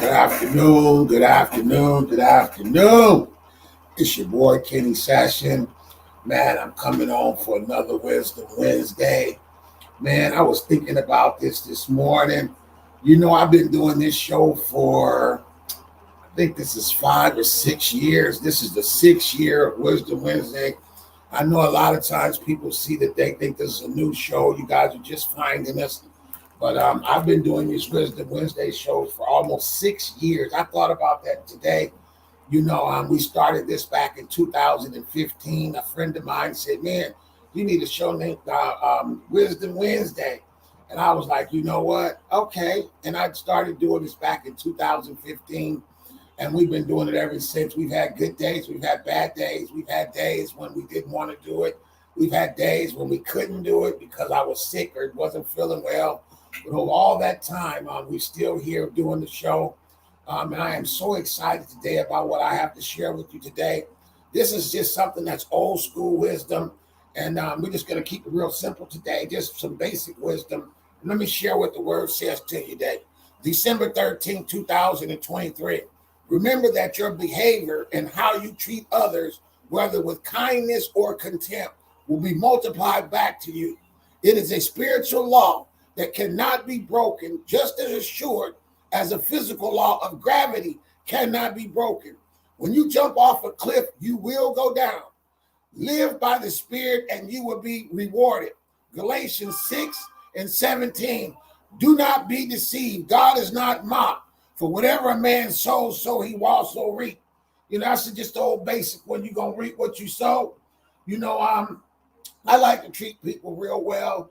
Good afternoon, good afternoon, good afternoon. It's your boy Kenny Session. Man, I'm coming on for another Wisdom Wednesday. Man, I was thinking about this morning. I've been doing this show for, I think this is 5 or 6 years. This is the 6th year of Wisdom Wednesday. I know a lot of times people see that they think this is a new show. You guys are just finding us. But I've been doing these Wisdom Wednesday shows for almost 6 years. I thought about that today. We started this back in 2015. A friend of mine said, man, you need a show named Wisdom Wednesday. And I was like, you know what? Okay. And I started doing this back in 2015. And we've been doing it ever since. We've had good days. We've had bad days. We've had days when we didn't want to do it. We've had days when we couldn't do it because I was sick or wasn't feeling well. But over all that time, we're still here doing the show. And I am so excited today about what I have to share with you today. This is just something that's old school wisdom. And we're just going to keep it real simple today, just some basic wisdom. And let me share what the word says to you today. December 13, 2023. Remember that your behavior and how you treat others, whether with kindness or contempt, will be multiplied back to you. It is a spiritual law that cannot be broken, just as assured as a physical law of gravity cannot be broken. When you jump off a cliff, you will go down. Live by the Spirit and you will be rewarded. Galatians 6:17. Do not be deceived. God is not mocked. For whatever a man sows, so he will also reap. That's just the old basic when you're going to reap what you sow. I like to treat people real well.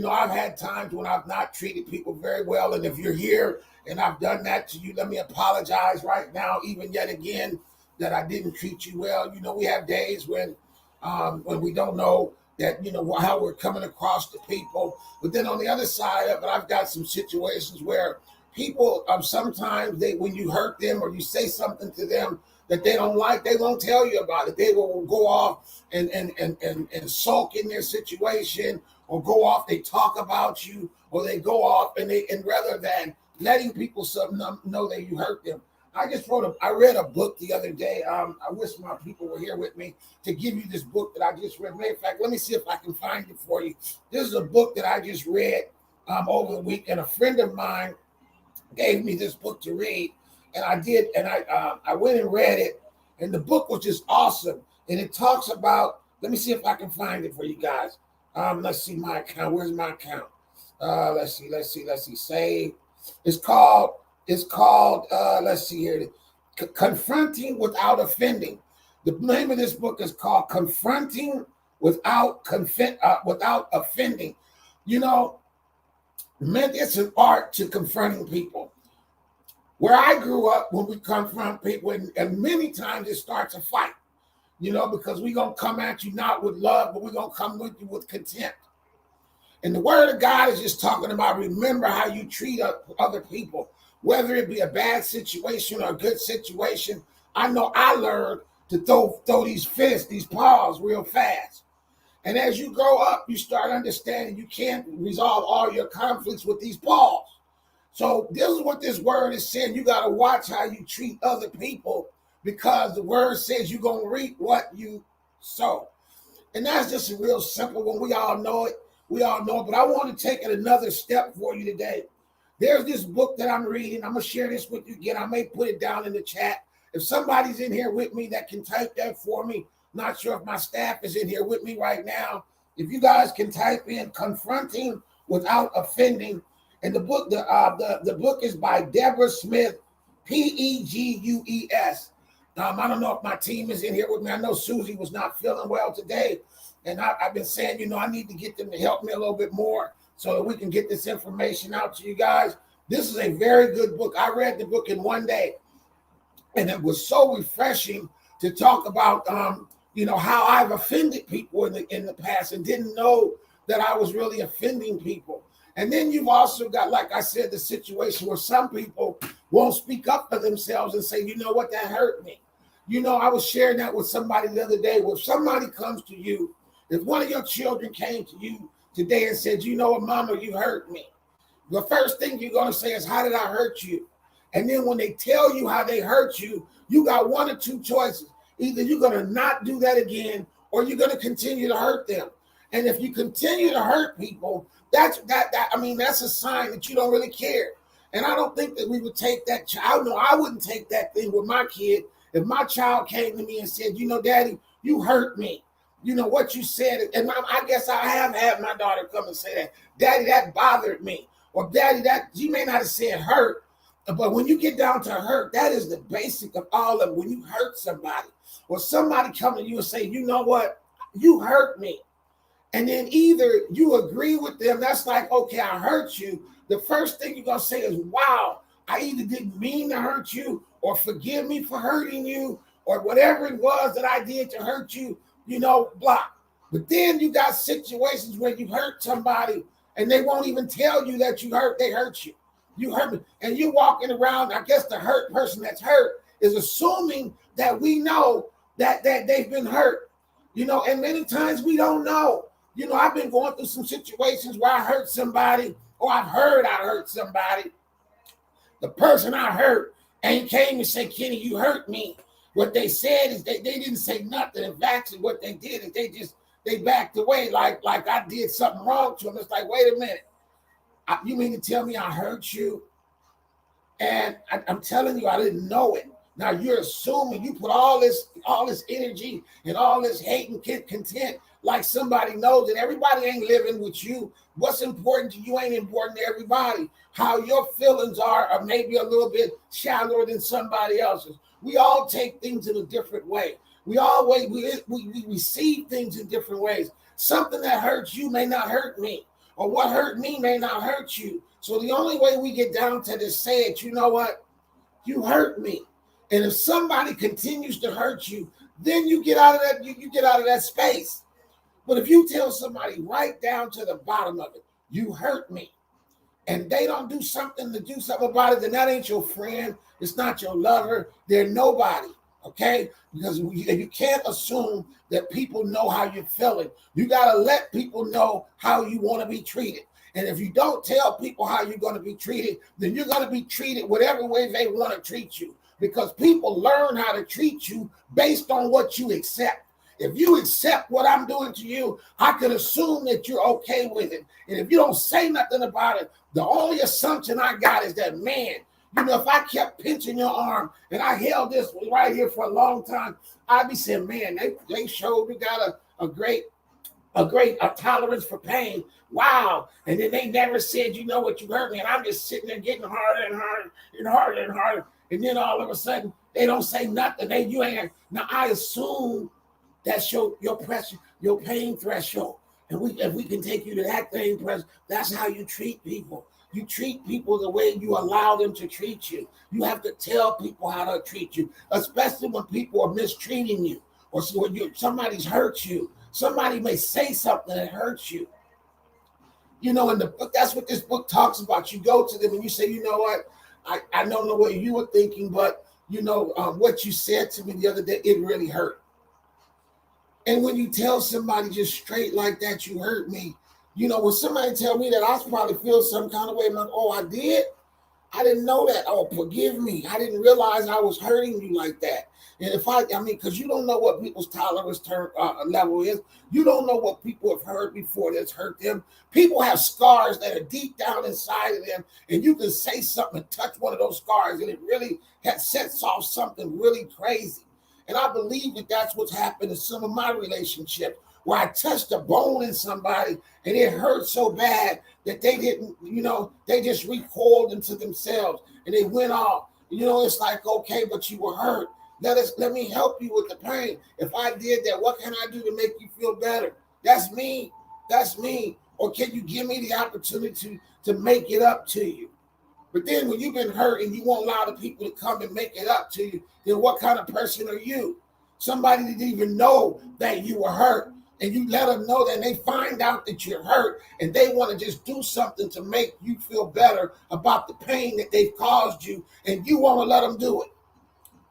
I've had times when I've not treated people very well. And if you're here and I've done that to you, let me apologize right now, even yet again, that I didn't treat you well. We have days when we don't know that, how we're coming across to people. But then on the other side of it, I've got some situations where people, sometimes when you hurt them or you say something to them that they don't like, they won't tell you about it. They will go off and sulk in their situation, or go off, they talk about you, or they go off and rather than letting people know that you hurt them. I read a book the other day. I wish my people were here with me to give you this book that I just read. Matter of fact, let me see if I can find it for you. This is a book that I just read over the week, and a friend of mine gave me this book to read, and I did, and I went and read it, and the book was just awesome. And it talks about, let me see if I can find it for you guys. Let's see my account. Where's my account? Let's see. Save. It's called. Let's see here. Confronting Without Offending. The name of this book is called Confronting Without Offending. Man, it's an art to confronting people. Where I grew up, when we confront people, and many times it starts a fight. Because we're going to come at you not with love, but we're going to come with you with contempt. And the word of God is just talking about, remember how you treat other people, whether it be a bad situation or a good situation. I know I learned to throw these fists, these paws real fast. And as you grow up, you start understanding you can't resolve all your conflicts with these paws. So this is what this word is saying. You got to watch how you treat other people, because the word says you're going to reap what you sow. And that's just a real simple one. We all know it. But I want to take it another step for you today. There's this book that I'm reading. I'm going to share this with you again. I may put it down in the chat. If somebody's in here with me that can type that for me, not sure if my staff is in here with me right now. If you guys can type in Confronting Without Offending. And the book is by Deborah Smith, Pegues. I don't know if my team is in here with me. I know Susie was not feeling well today. And I've been saying, I need to get them to help me a little bit more so that we can get this information out to you guys. This is a very good book. I read the book in one day, and it was so refreshing to talk about, how I've offended people in the past and didn't know that I was really offending people. And then you've also got, like I said, the situation where some people won't speak up for themselves and say, you know what, that hurt me. I was sharing that with somebody the other day. If somebody comes to you, if one of your children came to you today and said, you know what, Mama, you hurt me. The first thing you're going to say is, how did I hurt you? And then when they tell you how they hurt you, you got one or two choices. Either you're going to not do that again, or you're going to continue to hurt them. And if you continue to hurt people, that's a sign that you don't really care. And I don't think that we would take that child. No, I wouldn't take that thing with my kid. If my child came to me and said, Daddy, you hurt me. What you said. And I guess I have had my daughter come and say that, Daddy, that bothered me. Or Daddy, that you may not have said hurt, but when you get down to hurt, that is the basic of all of it. When you hurt somebody, or somebody come to you and say, you know what, you hurt me. And then either you agree with them, that's like, okay, I hurt you. The first thing you're going to say is, wow, I either didn't mean to hurt you, or forgive me for hurting you, or whatever it was that I did to hurt you, block. But then you got situations where you hurt somebody and they won't even tell you that they hurt you. You hurt me. And you're walking around, I guess the hurt person that's hurt is assuming that we know that they've been hurt. And many times we don't know. I've been going through some situations where I hurt somebody, or I've heard I hurt somebody. The person I hurt ain't came and said, Kenny, you hurt me. What they said is they didn't say nothing. In fact, what they did is they backed away like I did something wrong to them. It's like, wait a minute. You mean to tell me I hurt you? And I'm telling you, I didn't know it. Now you're assuming you put all this energy and all this hate and content like somebody knows that everybody ain't living with you. What's important to you ain't important to everybody. How your feelings are maybe a little bit shallower than somebody else's. We all take things in a different way. We receive things in different ways. Something that hurts you may not hurt me, or what hurt me may not hurt you. So the only way we get down to this saying, you know what? You hurt me. And if somebody continues to hurt you, then you get out of that, you get out of that space. But if you tell somebody right down to the bottom of it, you hurt me, and they don't do something about it, then that ain't your friend. It's not your lover. They're nobody, okay? Because you can't assume that people know how you're feeling. You got to let people know how you want to be treated. And if you don't tell people how you're going to be treated, then you're going to be treated whatever way they want to treat you. Because people learn how to treat you based on what you accept. If you accept what I'm doing to you, I could assume that you're okay with it. And if you don't say nothing about it, the only assumption I got is that, man, if I kept pinching your arm and I held this right here for a long time, I'd be saying, man, they showed you got a great tolerance for pain. Wow. And then they never said, you know what, you hurt me. And I'm just sitting there getting harder and harder and harder and harder. And then all of a sudden, they don't say nothing. Now I assume that's your pressure, your pain threshold. And if we can take you to that pain threshold, that's how you treat people. You treat people the way you allow them to treat you. You have to tell people how to treat you, especially when people are mistreating you, or when somebody's hurt you. Somebody may say something that hurts you. In the book, that's what this book talks about. You go to them and you say, you know what? I don't know what you were thinking, but what you said to me the other day, it really hurt. And when you tell somebody just straight like that, you hurt me. When somebody tell me that, I probably feel some kind of way. I'm like, oh, I did? I didn't know that. Oh, forgive me. I didn't realize I was hurting you like that. And because you don't know what people's tolerance level is. You don't know what people have heard before that's hurt them. People have scars that are deep down inside of them. And you can say something and touch one of those scars, and it really sets off something really crazy. And I believe that that's what's happened in some of my relationships, where I touched a bone in somebody and it hurt so bad that they didn't, they just recoiled into themselves and they went off. It's like, okay, but you were hurt. Let me help you with the pain. If I did that, what can I do to make you feel better? That's me. Or can you give me the opportunity to make it up to you? But then when you've been hurt and you won't allow the people to come and make it up to you, then what kind of person are you? Somebody didn't even know that you were hurt, and you let them know that, and they find out that you're hurt, and they want to just do something to make you feel better about the pain that they've caused you, and you want to let them do it.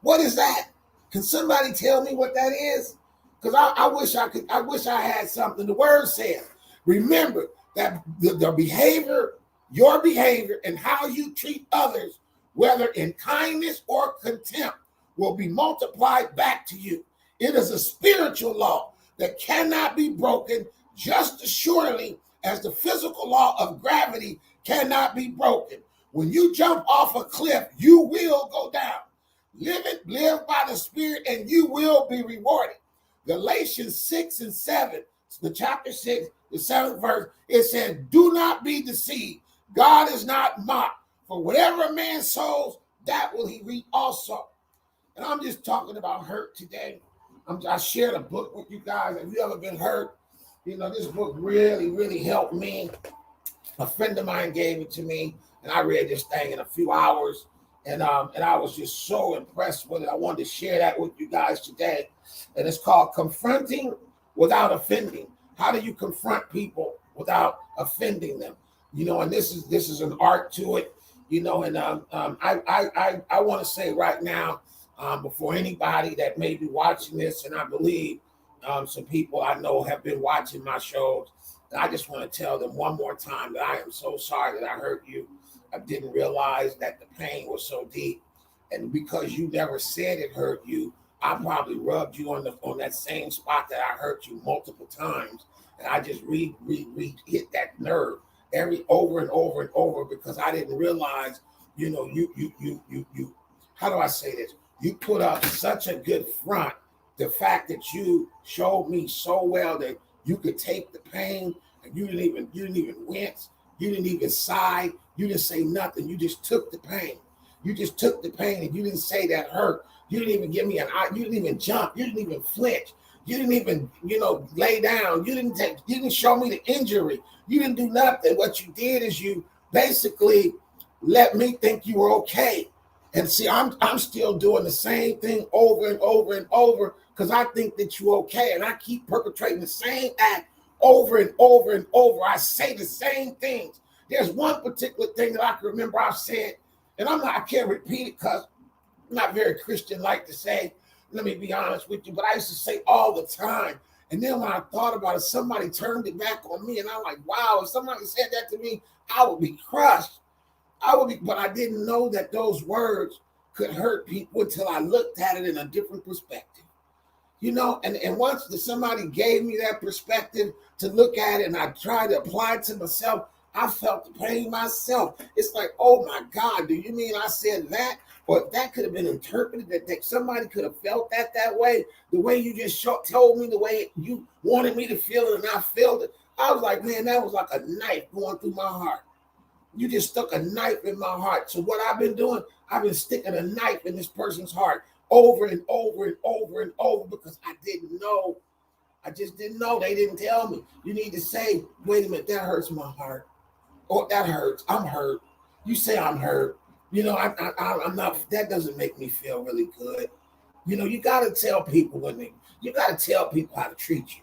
What is that? Can somebody tell me what that is? Because I wish I had something. The word says, remember that the behavior, your behavior, and how you treat others whether in kindness or contempt, will be multiplied back to you. It is a spiritual law that cannot be broken just as surely as the physical law of gravity cannot be broken. When you jump off a cliff, you will go down. Live by the Spirit, and you will be rewarded. Galatians 6 and 7, the chapter 6, the 7th verse, it says, do not be deceived. God is not mocked. For whatever a man sows, that will he reap also. And I'm just talking about hurt today. I shared a book with you guys. Have you ever been hurt? You know, this book really, really helped me. A friend of mine gave it to me, and I read this thing in a few hours. And I was just so impressed with it. I wanted to share that with you guys today. And it's called Confronting Without Offending. How do you confront people without offending them? You know, and this is an art to it. You know, and I want to say right now, before anybody that may be watching this, and I believe some people I know have been watching my shows, and I just want to tell them one more time that I am so sorry that I hurt you. I didn't realize that the pain was so deep, and because you never said it hurt you, I probably rubbed you on that same spot that I hurt you multiple times, and I just hit that nerve over and over and over because I didn't realize, you know, you. How do I say this? You put up such a good front. The fact that you showed me so well that you could take the pain, and you didn't even wince, you didn't even sigh, you didn't say nothing. You just took the pain. You just took the pain, and you didn't say that hurt. You didn't even give me an eye. You didn't even jump. You didn't even flinch. You didn't even, lay down. You didn't show me the injury. You didn't do nothing. What you did is you basically let me think you were okay. And see, I'm still doing the same thing over and over and over because I think that you're okay. And I keep perpetrating the same act over and over and over. I say the same things. There's one particular thing that I can remember I've said, and I can't repeat it because I'm not very Christian-like to say, let me be honest with you, but I used to say all the time. And then when I thought about it, somebody turned it back on me, and I'm like, wow, if somebody said that to me, I would be crushed. But I didn't know that those words could hurt people until I looked at it in a different perspective. And once somebody gave me that perspective to look at it and I tried to apply it to myself, I felt the pain myself. It's like, oh my God, do you mean I said that? Or that could have been interpreted that somebody could have felt that way, the way you just told me, the way you wanted me to feel it and I felt it. I was like, man, that was like a knife going through my heart. You just stuck a knife in my heart. So what I've been doing, I've been sticking a knife in this person's heart over and over and over and over because I didn't know. I just didn't know. They didn't tell me. You need to say, wait a minute, that hurts my heart. Oh, that hurts. I'm hurt. You say I'm hurt. I'm not. That doesn't make me feel really good. You got to tell people you got to tell people how to treat you.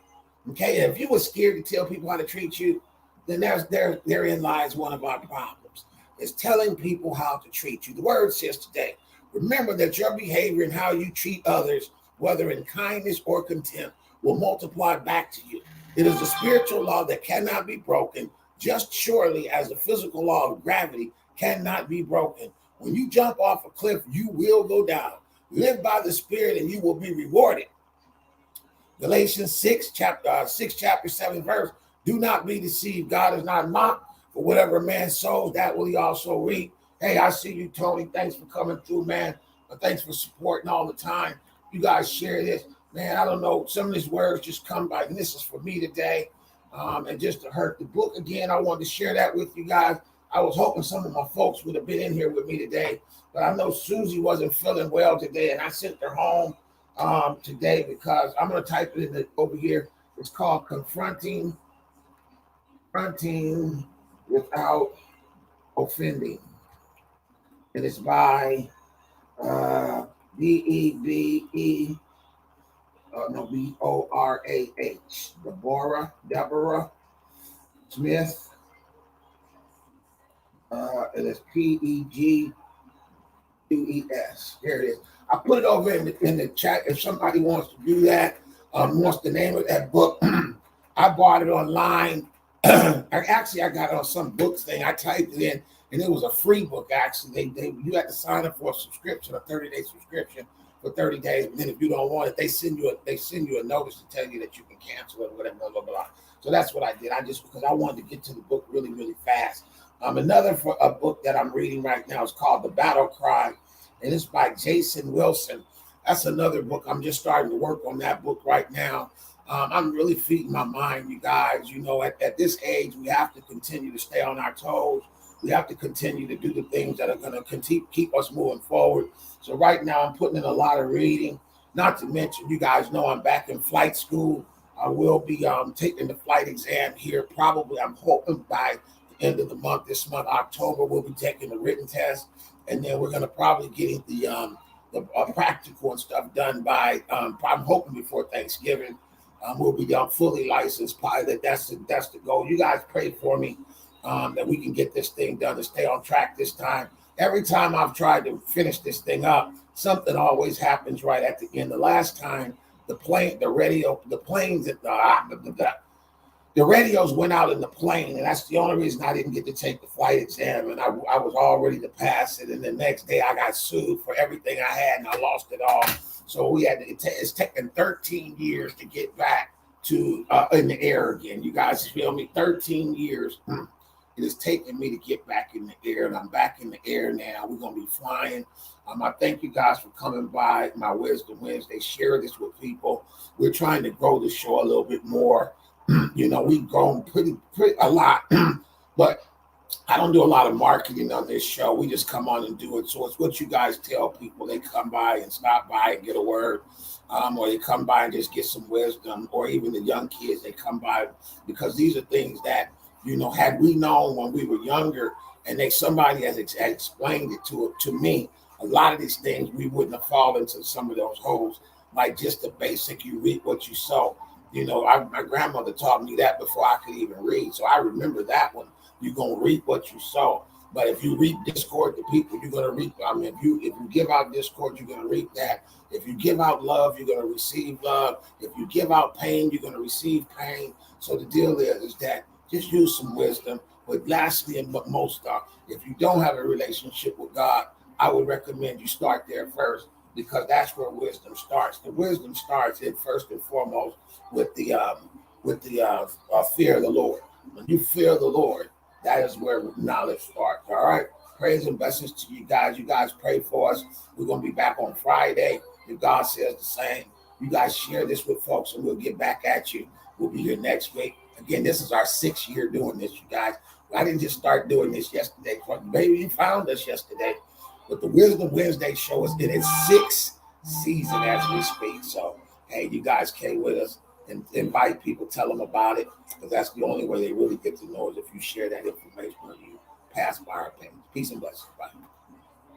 Okay, if you were scared to tell people how to treat you, then therein lies one of our problems. Is telling people how to treat you. The word says today, remember that your behavior and how you treat others, whether in kindness or contempt, will multiply back to you. It is a spiritual law that cannot be broken, just surely as the physical law of gravity cannot be broken. When you jump off a cliff, you will go down. Live by the Spirit and you will be rewarded. Galatians 6, chapter 7 verse. Do not be deceived. God is not mocked. For whatever a man sows, that will he also reap. Hey, I see you, Tony. Thanks for coming through, man. Thanks for supporting all the time. You guys share this. Man, I don't know. Some of these words just come by. And this is for me today. And just to hurt the book again, I wanted to share that with you guys. I was hoping some of my folks would have been in here with me today. But I know Susie wasn't feeling well today. And I sent her home today because I'm going to type it in over here. It's called Confronting Without Offending. And it's by Borah, Deborah Smith. And it's Pegues. Here it is. I put it over in the chat if somebody wants to do that. Wants the name of that book. I bought it online. I got it on some books thing. I typed it in, and it was a free book. Actually, they you had to sign up for a subscription, a 30-day subscription for 30 days. And then if you don't want it, they send you a notice to tell you that you can cancel it, whatever, blah blah blah. So that's what I did. I just because I wanted to get to the book really really fast. Another for a book that I'm reading right now is called The Battle Cry, and it's by Jason Wilson. That's another book. I'm just starting to work on that book right now. I'm really feeding my mind, you guys. You know, at this age, we have to continue to stay on our toes. We have to continue to do the things that are going to keep us moving forward. So right now, I'm putting in a lot of reading. Not to mention, you guys know I'm back in flight school. I will be taking the flight exam here. Probably, I'm hoping by the end of the month, this month, October, we'll be taking the written test, and then we're going to probably get the practical and stuff done by. I'm hoping before Thanksgiving. We'll be fully licensed pilot. That's the goal. You guys pray for me that we can get this thing done and stay on track this time. Every time I've tried to finish this thing up, something always happens right at the end. The last time, the radios went out in the plane, and that's the only reason I didn't get to take the flight exam. And I was all ready to pass it, and the next day I got sued for everything I had, and I lost it all. So we had it's taken 13 years to get back to in the air again. You guys feel me? 13 years. It has taken me to get back in the air, and I'm back in the air now. We're going to be flying. I thank you guys for coming by my Wisdom Wednesday. Share this with people. We're trying to grow the show a little bit more. You know, we've grown pretty a lot, but I don't do a lot of marketing on this show. We just come on and do it. So it's what you guys tell people. They come by and stop by and get a word, or they come by and just get some wisdom, or even the young kids, they come by because these are things that, you know, had we known when we were younger and somebody has explained it to me, a lot of these things we wouldn't have fallen into some of those holes, like just the basic, you reap what you sow. You know, my grandmother taught me that before I could even read. So I remember that one. You're going to reap what you sow. But if you reap discord to people, you're going to reap. I mean, if you give out discord, you're going to reap that. If you give out love, you're going to receive love. If you give out pain, you're going to receive pain. So the deal is that just use some wisdom. But lastly, and most if you don't have a relationship with God, I would recommend you start there first, because that's where wisdom starts. The wisdom starts in first and foremost with the fear of the Lord. When you fear the Lord, that is where knowledge starts. All right. Praise and blessings to you guys. You guys pray for us. We're going to be back on Friday. If God says the same, you guys share this with folks, and we'll get back at you. We'll be here next week. Again, this is our 6th year doing this, you guys. I didn't just start doing this yesterday. Maybe you found us yesterday. But the Wisdom Wednesday show is in its 6th season as we speak. So, hey, you guys came with us, and invite people, tell them about it, because that's the only way they really get to know is if you share that information or you pass by our page. Peace and blessings. Bye.